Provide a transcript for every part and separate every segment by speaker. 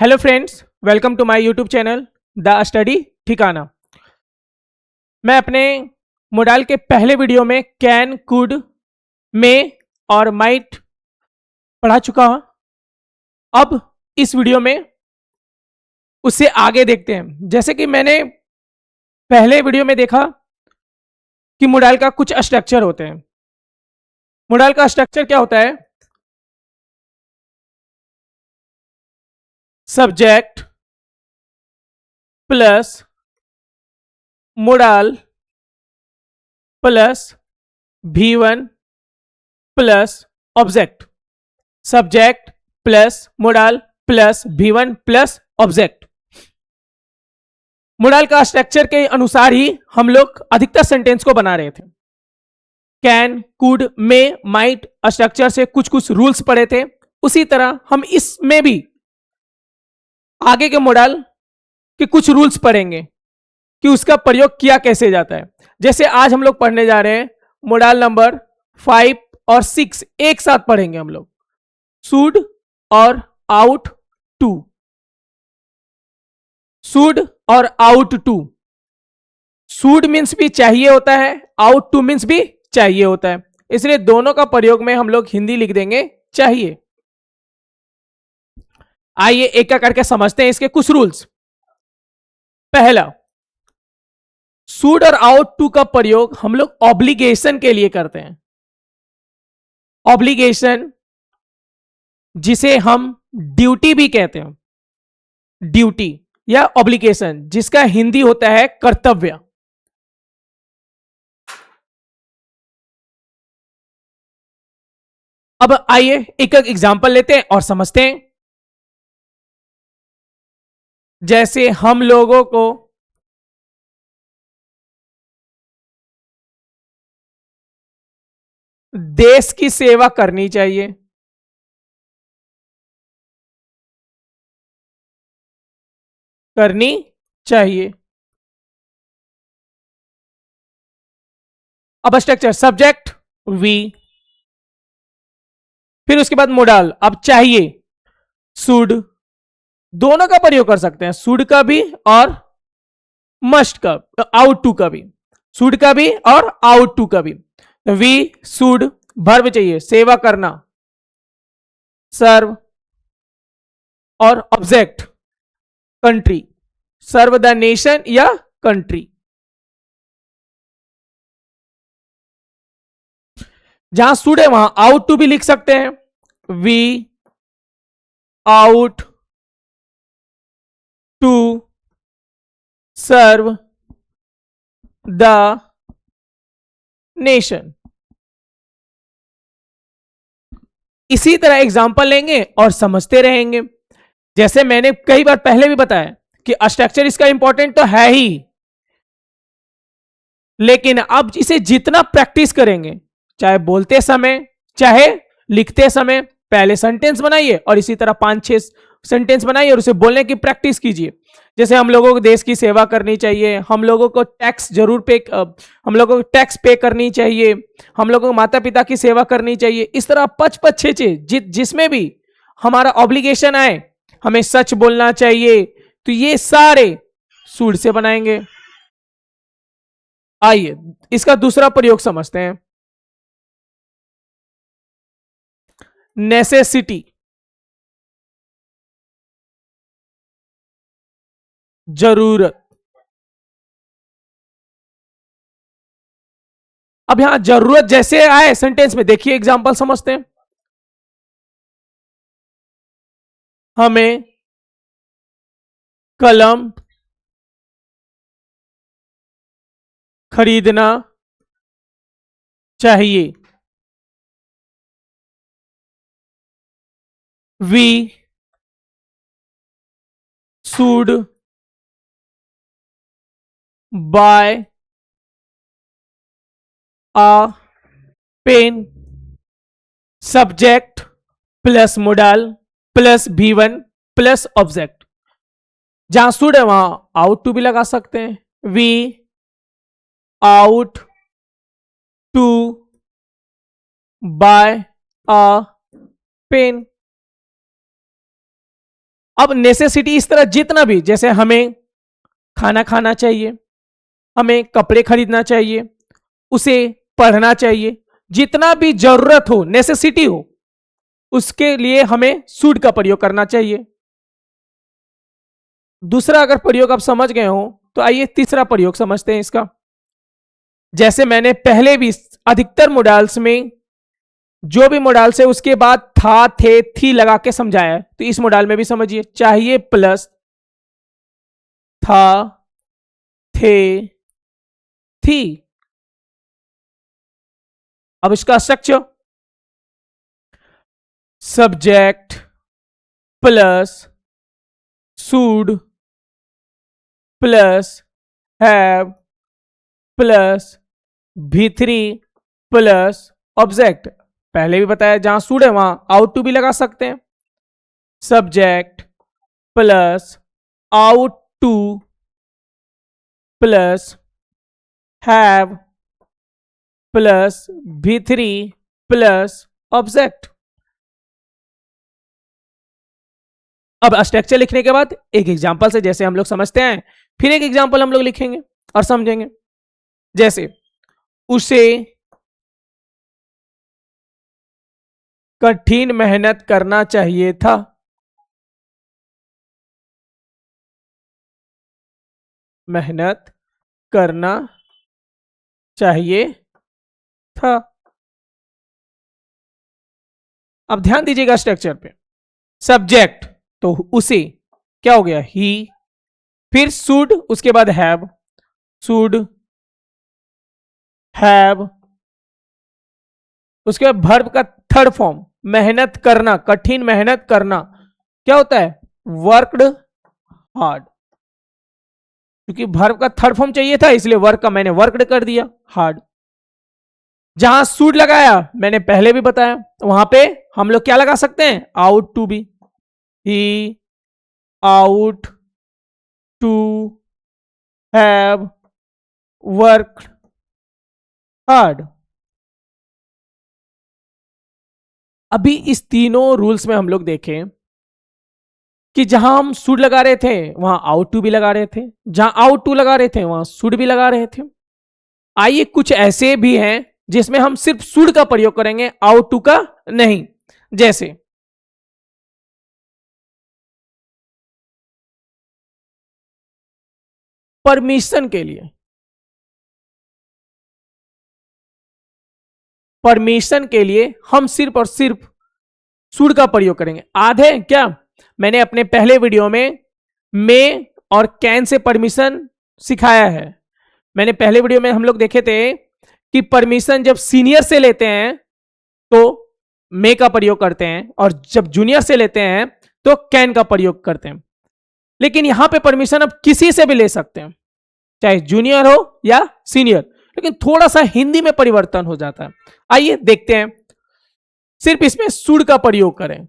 Speaker 1: Hello friends, welcome to my YouTube channel the study ठिकाना। मैं अपने मोडाल के पहले वीडियो में कैन, कुड, मे और माइट पढ़ा चुका हूं। अब इस वीडियो में उससे आगे देखते हैं। जैसे कि मैंने पहले वीडियो में देखा कि मोडाल का कुछ स्ट्रक्चर होते हैं। मोडाल का स्ट्रक्चर क्या होता है? Subject plus modal plus V1 plus object. Subject plus modal plus V1 plus object. Modal का स्ट्रक्चर के अनुसार ही हम लोग अधिकतर सेंटेंस को बना रहे थे। Can, could, may, might structure से कुछ कुछ रूल्स पढ़े थे। उसी तरह हम इसमें भी आगे के मोडाल के कुछ रूल्स पढ़ेंगे कि उसका प्रयोग किया कैसे जाता है। जैसे आज हम लोग पढ़ने जा रहे हैं मोडाल नंबर 5 और 6 एक साथ पढ़ेंगे हम लोग। शुड और आउट टू। शुड और आउट टू। शुड मीन्स भी चाहिए होता है, आउट टू मीन्स भी चाहिए होता है, इसलिए दोनों का प्रयोग में हम लोग हिंदी लिख देंगे चाहिए। आइए एक एक करके समझते हैं इसके कुछ रूल्स। पहला, शुड और आउट टू का प्रयोग हम लोग ऑब्लिगेशन के लिए करते हैं। ऑब्लिगेशन जिसे हम ड्यूटी भी कहते हैं, ड्यूटी या ऑब्लिगेशन जिसका हिंदी होता है कर्तव्य। अब आइए एक एक एग्जांपल लेते हैं और समझते हैं। जैसे हम लोगों को देश की सेवा करनी चाहिए। करनी चाहिए। अब स्ट्रक्चर सब्जेक्ट वी, फिर उसके बाद मोडाल। अब चाहिए शुड, दोनों का प्रयोग कर सकते हैं, शुड का भी और मस्ट का, आउट टू का भी। शुड का भी और आउट टू का भी। वी शुड वर्ब चाहिए, सेवा करना, सर्व, और object country, serve the nation या कंट्री। जहां शुड है वहां आउट टू भी लिख सकते हैं। We ought to serve the nation. इसी तरह एग्जांपल लेंगे और समझते रहेंगे। जैसे मैंने कई बार पहले भी बताया कि स्ट्रक्चर इसका इंपॉर्टेंट तो है ही, लेकिन अब इसे जितना प्रैक्टिस करेंगे, चाहे बोलते समय चाहे लिखते समय, पहले सेंटेंस बनाइए और इसी तरह 5-6 सेंटेंस बनाइए और उसे बोलने की प्रैक्टिस कीजिए। जैसे हम लोगों को देश की सेवा करनी चाहिए, हम लोगों को टैक्स जरूर हम लोगों को टैक्स पे करनी चाहिए, हम लोगों को माता पिता की सेवा करनी चाहिए। इस तरह 5-5 6 जिसमें भी हमारा ऑब्लिगेशन आए, हमें सच बोलना चाहिए, तो ये सारे सूड से बनाएंगे। आइए इसका दूसरा प्रयोग समझते हैं। नेसेसिटी, जरूरत। अब यहां जरूरत जैसे आए सेंटेंस में, देखिए एग्जांपल समझते हैं। हमें कलम खरीदना चाहिए। We should buy a pen. Subject plus modal plus V1 plus object. जहां शुड है वहां आउट टू भी लगा सकते हैं। We ought to buy a pen. अब नेसेसिटी इस तरह जितना भी, जैसे हमें खाना खाना चाहिए, हमें कपड़े खरीदना चाहिए, उसे पढ़ना चाहिए, जितना भी जरूरत हो, नेसेसिटी हो, उसके लिए हमें शुड का प्रयोग करना चाहिए। दूसरा अगर प्रयोग आप समझ गए हो तो आइए तीसरा प्रयोग समझते हैं इसका। जैसे मैंने पहले भी अधिकतर मॉडल्स में जो भी मॉडल्स है उसके बाद था, थे, थी लगा के समझाया है, तो इस मॉडल में भी समझिए, चाहिए प्लस था, थे, थी। अब इसका structure, subject plus should plus have plus V3 plus object. पहले भी बताया जहां शुड है वहां आउट टू भी लगा सकते हैं। Subject plus out two plus have plus V3 plus object. अब स्ट्रक्चर लिखने के बाद एक एग्जांपल से, जैसे हम लोग समझते हैं, फिर एक एग्जांपल हम लोग लिखेंगे और समझेंगे। जैसे उसे कठिन मेहनत करना चाहिए था। मेहनत करना चाहिए था। अब ध्यान दीजिएगा स्ट्रक्चर पे। सब्जेक्ट तो उसे, क्या हो गया, ही, फिर शुड, उसके बाद हैव, शुड हैव, उसके बाद वर्ब का थर्ड फॉर्म मेहनत करना, कठिन मेहनत करना, क्या होता है, वर्कड हार्ड। क्योंकि वर्ब का थर्ड फॉर्म चाहिए था इसलिए वर्क का मैंने वर्कड कर दिया, हार्ड। जहां शुड लगाया मैंने पहले भी बताया, वहां पे हम लोग क्या लगा सकते हैं, ought to be, he ought to have work hard. अभी इस तीनों रूल्स में हम लोग देखें कि जहां हम शुड लगा रहे थे वहां आउट टू भी लगा रहे थे, जहां आउट टू लगा रहे थे वहां शुड भी लगा रहे थे। आइए कुछ ऐसे भी हैं जिसमें हम सिर्फ शुड का प्रयोग करेंगे, आउट टू का नहीं। जैसे परमिशन के लिए, परमिशन के लिए हम सिर्फ और सिर्फ शुड का प्रयोग करेंगे। आधे क्या, मैंने अपने पहले वीडियो में मे और कैन से परमिशन सिखाया है। मैंने पहले वीडियो में हम लोग देखे थे कि परमिशन जब सीनियर से लेते हैं तो मे का प्रयोग करते हैं और जब जूनियर से लेते हैं तो कैन का प्रयोग करते हैं। लेकिन यहां पे परमिशन अब किसी से भी ले सकते हैं, चाहे जूनियर हो या सीनियर, लेकिन थोड़ा सा हिंदी में परिवर्तन हो जाता है। आइए देखते हैं, सिर्फ इसमें शुड का प्रयोग करें।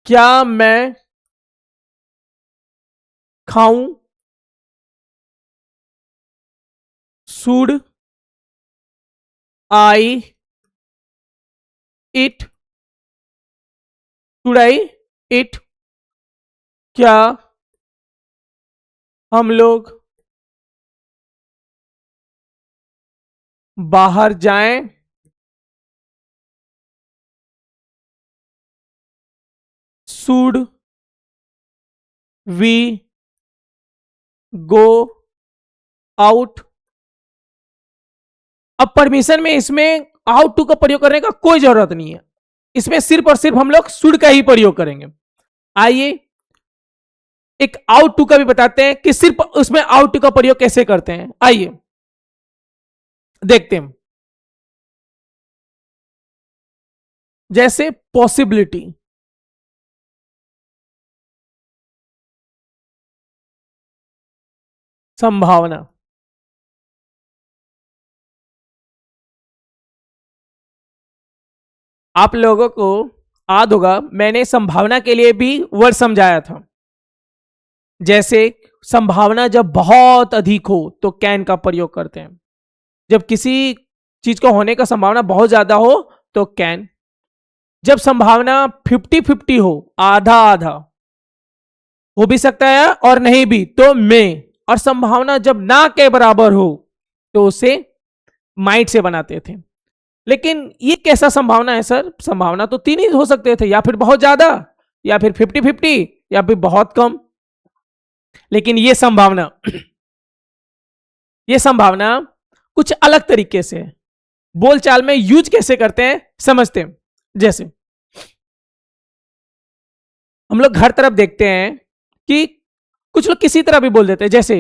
Speaker 1: क्या मैं खाऊं, should I it, should I it. क्या हम लोग बाहर जाएं, शुड वी गो आउट। अब परमिशन में इसमें आउट टू का प्रयोग करने का कोई जरूरत नहीं है, इसमें सिर्फ और सिर्फ हम लोग शुड का ही प्रयोग करेंगे। आइए एक आउट टू का भी बताते हैं कि सिर्फ उसमें आउट टू का प्रयोग कैसे करते हैं। आइए देखते हैं। जैसे पॉसिबिलिटी, संभावना, आप लोगों को याद होगा मैंने संभावना के लिए भी वर्ड समझाया था। जैसे संभावना जब बहुत अधिक हो तो कैन का प्रयोग करते हैं, जब किसी चीज को होने का संभावना बहुत ज्यादा हो तो कैन, जब संभावना 50-50 हो, आधा आधा हो भी सकता है और नहीं भी, तो में। और संभावना जब ना के बराबर हो तो उसे माइट से बनाते थे। लेकिन ये कैसा संभावना है सर? संभावना तो तीन ही हो सकते थे, या फिर बहुत ज्यादा, या फिर 50-50, या फिर बहुत कम। लेकिन ये संभावना कुछ अलग तरीके से बोलचाल में यूज कैसे करते हैं समझते हैं। जैसे हम लोग हर तरफ देखते हैं कि कुछ लोग किसी तरह भी बोल देते हैं, जैसे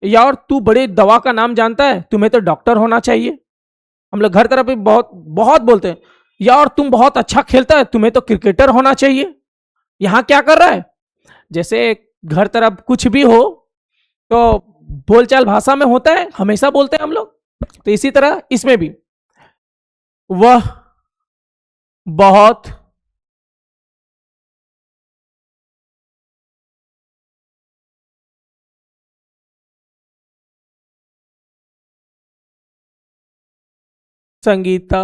Speaker 1: यार तू बड़े दवा का नाम जानता है, तुम्हें तो डॉक्टर होना चाहिए। हम लोग हर तरफ भी बहुत बहुत बोलते हैं, यार तुम बहुत अच्छा खेलता है, तुम्हें तो क्रिकेटर होना चाहिए। यहां क्या कर रहा है? जैसे घर तरफ कुछ भी हो तो बोलचाल भाषा में होता है, हमेशा बोलते हैं हम लोग। तो इसी तरह इसमें भी वह बहुत संगीता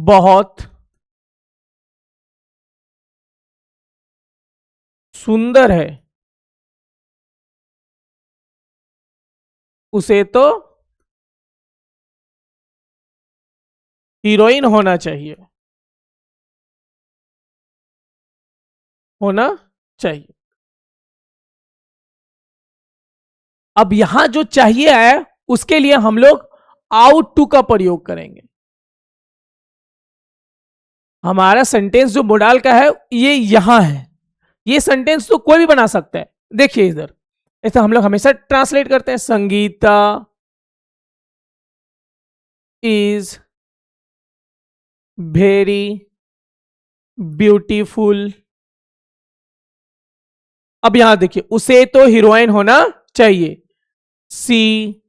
Speaker 1: बहुत सुंदर है, उसे तो हीरोइन होना चाहिए, होना चाहिए। अब यहां जो चाहिए है उसके लिए हम लोग आउट टू का प्रयोग करेंगे। हमारा सेंटेंस जो मोडाल का है ये यहां है। ये सेंटेंस तो कोई भी बना सकता है। देखिए इधर, ऐसा हम लोग हमेशा ट्रांसलेट करते हैं, संगीता इज वेरी ब्यूटीफुल। अब यहां देखिए, उसे तो हीरोइन होना चाहिए। She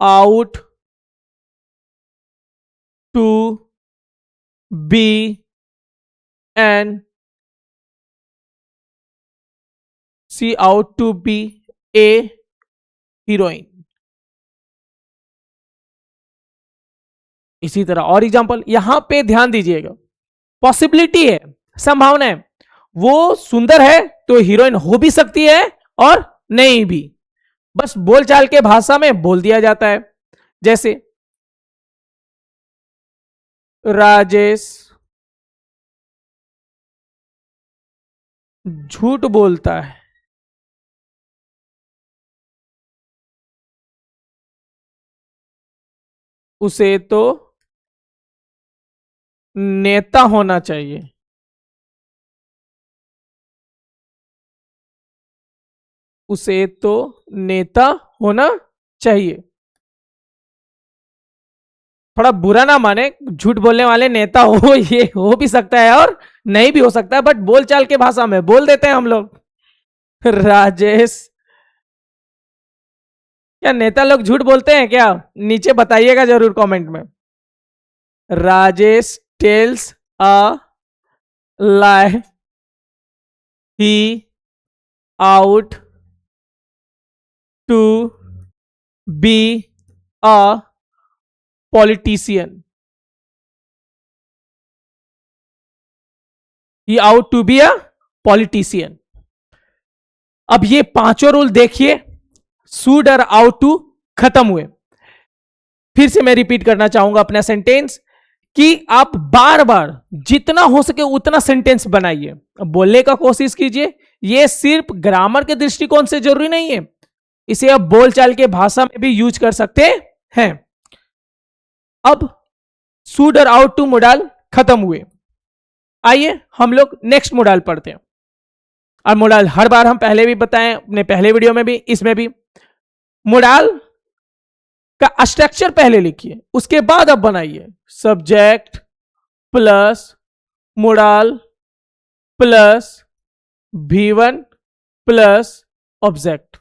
Speaker 1: ought to be and she ought to be a heroine. इसी तरह और एग्जांपल यहां पे ध्यान दीजिएगा, पॉसिबिलिटी है, संभावना है। वो सुंदर है तो हीरोइन हो भी सकती है और नहीं भी, बस बोलचाल के भाषा में बोल दिया जाता है। जैसे राजेश झूठ बोलता है, उसे तो नेता होना चाहिए। उसे तो नेता होना चाहिए। थोड़ा बुरा ना माने, झूठ बोलने वाले नेता हो, ये हो भी सकता है और नहीं भी हो सकता है, बट बोलचाल के भाषा में बोल देते हैं हम लोग। राजेश, क्या नेता लोग झूठ बोलते हैं क्या? नीचे बताइएगा जरूर कमेंट में। Rajesh tales a lie, he out to be a politician, he out to be a politician। अब ये पांचों रूल देखिए, शुड और आउट टू खत्म हुए। फिर से मैं रिपीट करना चाहूंगा अपना सेंटेंस कि आप बार बार जितना हो सके उतना सेंटेंस बनाइए, बोलने का कोशिश कीजिए। ये सिर्फ ग्रामर के दृष्टिकोण से जरूरी नहीं है, इसे आप बोलचाल के भाषा में भी यूज कर सकते हैं। अब शुड और आउट टू मोडाल खत्म हुए, आइए हम लोग नेक्स्ट मोडाल पढ़ते हैं। और मोडाल हर बार हम पहले भी बताएं, अपने पहले वीडियो में भी, इसमें भी। मोडाल का स्ट्रक्चर पहले लिखिए, उसके बाद अब बनाइए। Subject plus modal plus V1 plus object.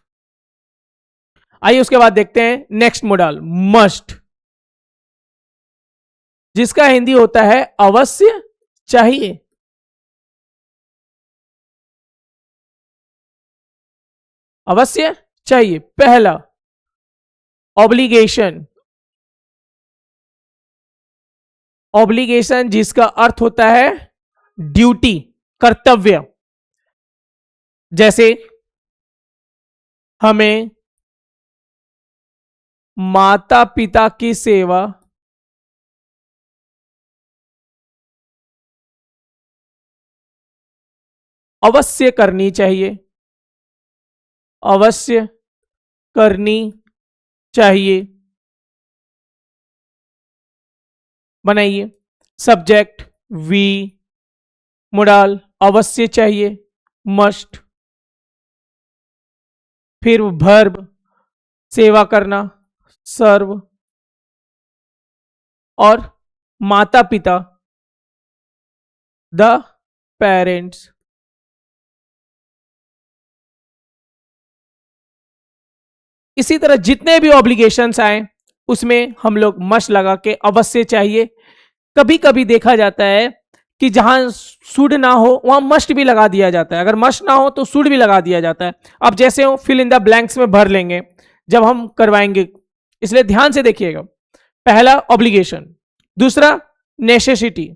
Speaker 1: आइए उसके बाद देखते हैं नेक्स्ट मोडाल, मस्ट, जिसका हिंदी होता है अवश्य चाहिए। अवश्य चाहिए पहला। ऑब्लिगेशन, ऑब्लिगेशन जिसका अर्थ होता है ड्यूटी, कर्तव्य। जैसे हमें माता पिता की सेवा अवश्य करनी चाहिए, अवश्य करनी चाहिए। बनाइए सब्जेक्ट वी, मोडाल अवश्य चाहिए, मस्ट। फिर वर्ब सेवा करना, सर्व। और माता पिता द पेरेंट्स। इसी तरह जितने भी ऑब्लिगेशंस आए उसमें हम लोग मस्ट लगा के अवश्य चाहिए। कभी कभी देखा जाता है कि जहां शुड ना हो वहां मस्ट भी लगा दिया जाता है, अगर मस्ट ना हो तो शुड भी लगा दिया जाता है। अब जैसे हो फिल इन द ब्लैंक्स में भर लेंगे जब हम करवाएंगे, इसलिए ध्यान से देखिएगा। पहला ऑब्लिगेशन, दूसरा नेसेसिटी,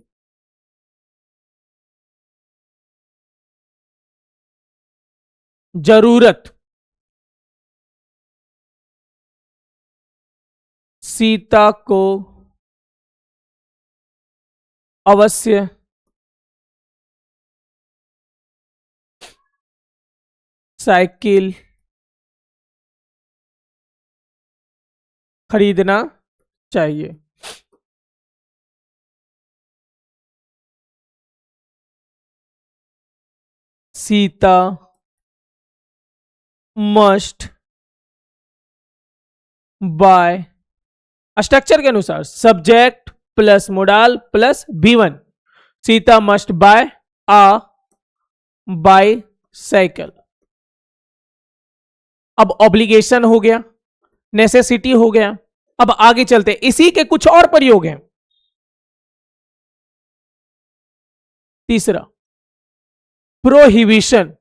Speaker 1: जरूरत। सीता को अवश्य साइकिल खरीदना चाहिए। सीता मस्ट बाय, स्ट्रक्चर के अनुसार subject plus modal plus B1, Sita must buy a bicycle. अब ऑब्लिगेशन हो गया, नेसेसिटी हो गया। अब आगे चलते, इसी के कुछ और प्रयोग हैं। तीसरा प्रोहिबिशन,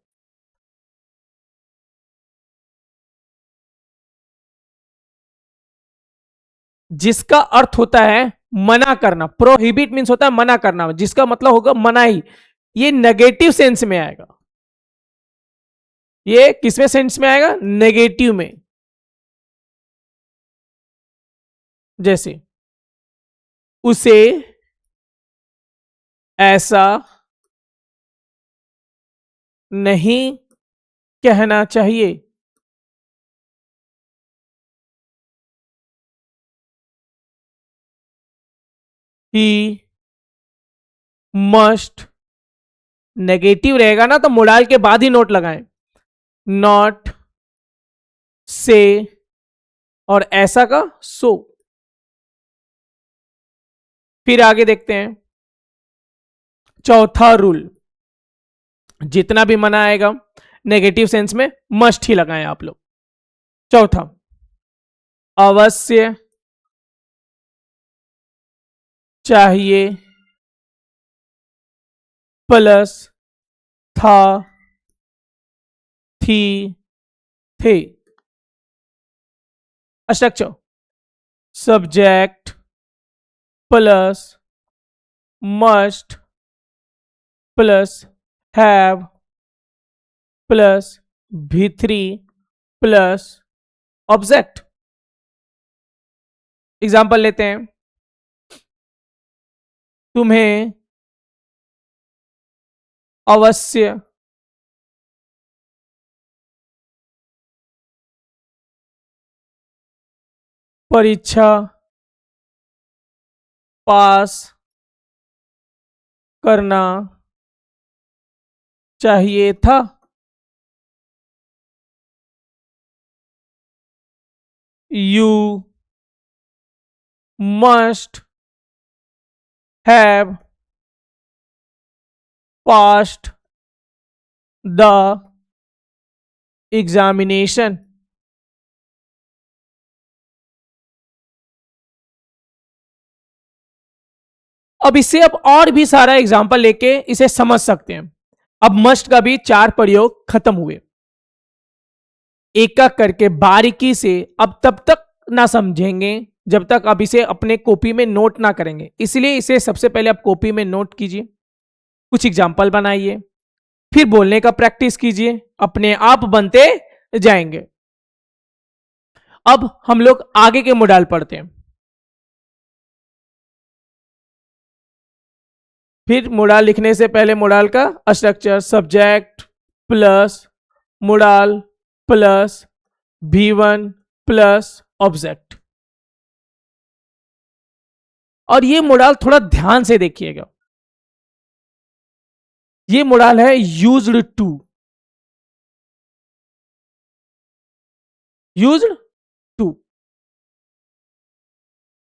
Speaker 1: जिसका अर्थ होता है मना करना। प्रोहिबिट मीन्स होता है मना करना, जिसका मतलब होगा मनाही। ये नेगेटिव सेंस में आएगा। ये किसमें सेंस में आएगा? नेगेटिव में। जैसे उसे ऐसा नहीं कहना चाहिए। ही मस्ट, नेगेटिव रहेगा ना तो मोडाल के बाद ही नोट लगाएं, नॉट से, और ऐसा का सो। फिर आगे देखते हैं चौथा रूल, जितना भी मना आएगा नेगेटिव सेंस में मस्ट ही लगाएं आप लोग। चौथा, अवश्य चाहिए प्लस था, थी, थे। Structure subject plus must plus have plus V3 plus object. Example लेते हैं, तुम्हें अवश्य परीक्षा पास करना चाहिए था। You must have passed the examination. अब इससे अब और भी सारा एग्जाम्पल लेके इसे समझ सकते हैं। अब मस्ट का भी 4 प्रयोग खत्म हुए। एक एक करके बारीकी से अब तब तक ना समझेंगे जब तक आप इसे अपने कॉपी में नोट ना करेंगे। इसलिए इसे सबसे पहले आप कॉपी में नोट कीजिए, कुछ एग्जाम्पल बनाइए, फिर बोलने का प्रैक्टिस कीजिए, अपने आप बनते जाएंगे। अब हम लोग आगे के मॉडल पढ़ते हैं। फिर मॉडल लिखने से पहले मॉडल का structure, subject plus model plus V1 plus object. और ये मॉडल थोड़ा ध्यान से देखिएगा। ये मॉडल है यूज्ड टू। यूज्ड टू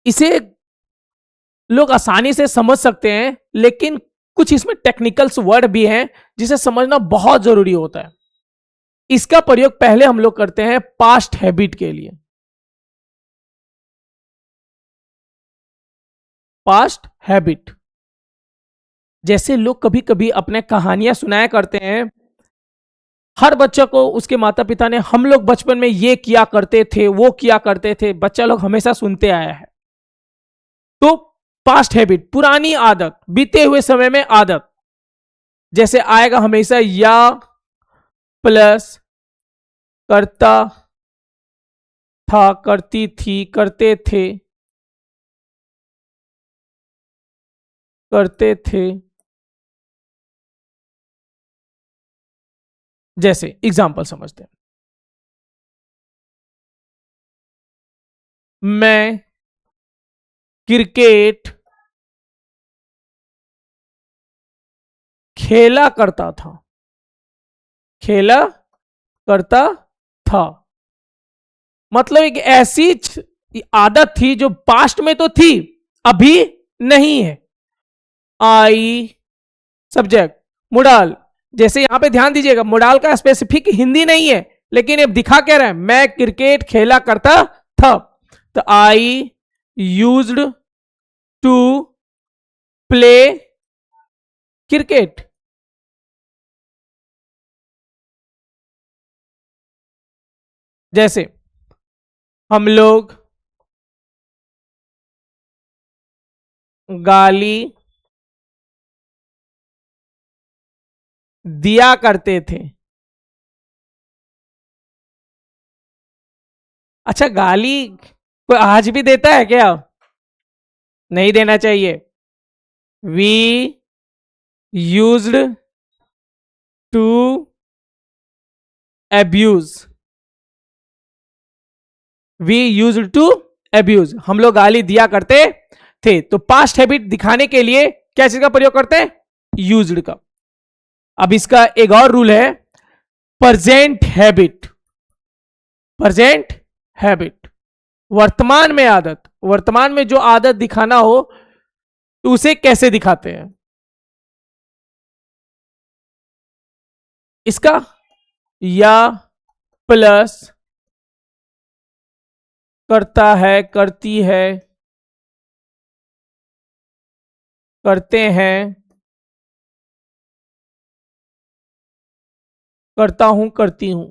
Speaker 1: इसे लोग आसानी से समझ सकते हैं, लेकिन कुछ इसमें टेक्निकल्स वर्ड भी हैं जिसे समझना बहुत जरूरी होता है। इसका प्रयोग पहले हम लोग करते हैं पास्ट हैबिट के लिए। पास्ट हैबिट, जैसे लोग कभी कभी अपने कहानियां सुनाया करते हैं, हर बच्चा को उसके माता पिता ने हम लोग बचपन में ये किया करते थे, वो किया करते थे, बच्चा लोग हमेशा सुनते आया है। तो पास्ट हैबिट, पुरानी आदत, बीते हुए समय में आदत, जैसे आएगा हमेशा या प्लस करता था, करती थी, करते थे, करते थे। जैसे एग्जाम्पल समझते हैं, मैं क्रिकेट खेला करता था, खेला करता था, मतलब एक ऐसी आदत थी जो पास्ट में तो थी, अभी नहीं है। आई सब्जेक्ट मोडाल, जैसे यहां पे ध्यान दीजिएगा, मोडाल का स्पेसिफिक हिंदी नहीं है, लेकिन अब दिखा क्या रहा है, मैं क्रिकेट खेला करता था। तो I used to play cricket. जैसे हम लोग गाली दिया करते थे। अच्छा, गाली कोई आज भी देता है क्या? नहीं देना चाहिए। We used to abuse, we used to abuse, हम लोग गाली दिया करते थे। तो पास्ट हैबिट दिखाने के लिए क्या चीज का प्रयोग करते हैं? यूज्ड का। अब इसका एक और रूल है, प्रेजेंट हैबिट। प्रेजेंट हैबिट, वर्तमान में आदत, वर्तमान में जो आदत दिखाना हो तो उसे कैसे दिखाते हैं? इसका या प्लस करता है, करती है, करते हैं, करता हूं, करती हूं।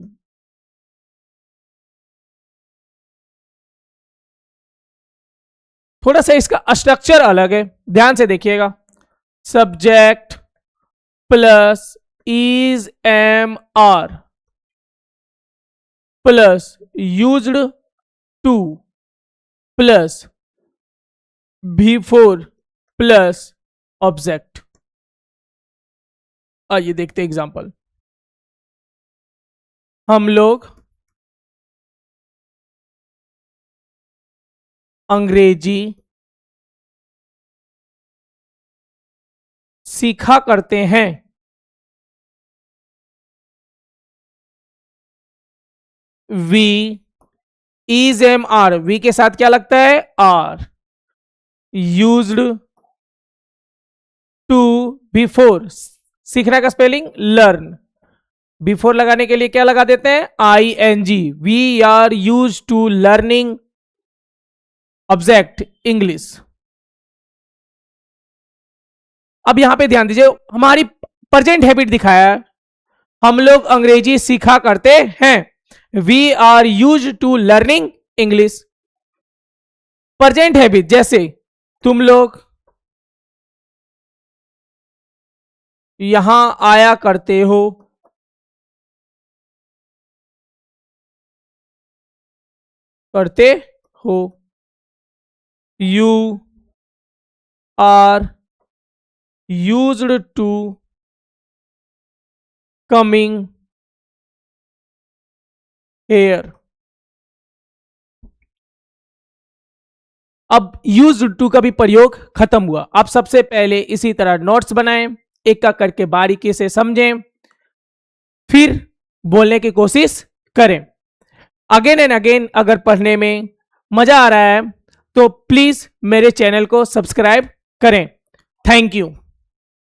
Speaker 1: थोड़ा सा इसका स्ट्रक्चर अलग है, ध्यान से देखिएगा। Subject plus is am are plus used to plus V4 plus object. आइए देखते हैं एग्जांपल। हम लोग अंग्रेजी सीखा करते हैं। We is am are, we के साथ क्या लगता है? आर। यूज्ड टू बिफोर, सीखना का स्पेलिंग लर्न, बिफोर लगाने के लिए क्या लगा देते हैं? ING। We are use to learning object English. अब यहां पे ध्यान दीजिए, हमारी प्रेजेंट हैबिट दिखाया है, हम लोग अंग्रेजी सीखा करते हैं। We are use to learning English. Present habit, जैसे तुम लोग यहां आया करते हो, you are used to coming here. अब यूज टू का भी प्रयोग खत्म हुआ। अब सबसे पहले इसी तरह नोट्स बनाएं, एक का करके बारीकी से समझें, फिर बोलने की कोशिश करें। अगेन एंड अगेन अगर पढ़ने में मजा आ रहा है तो प्लीज मेरे चैनल को सब्सक्राइब करें। Thank you.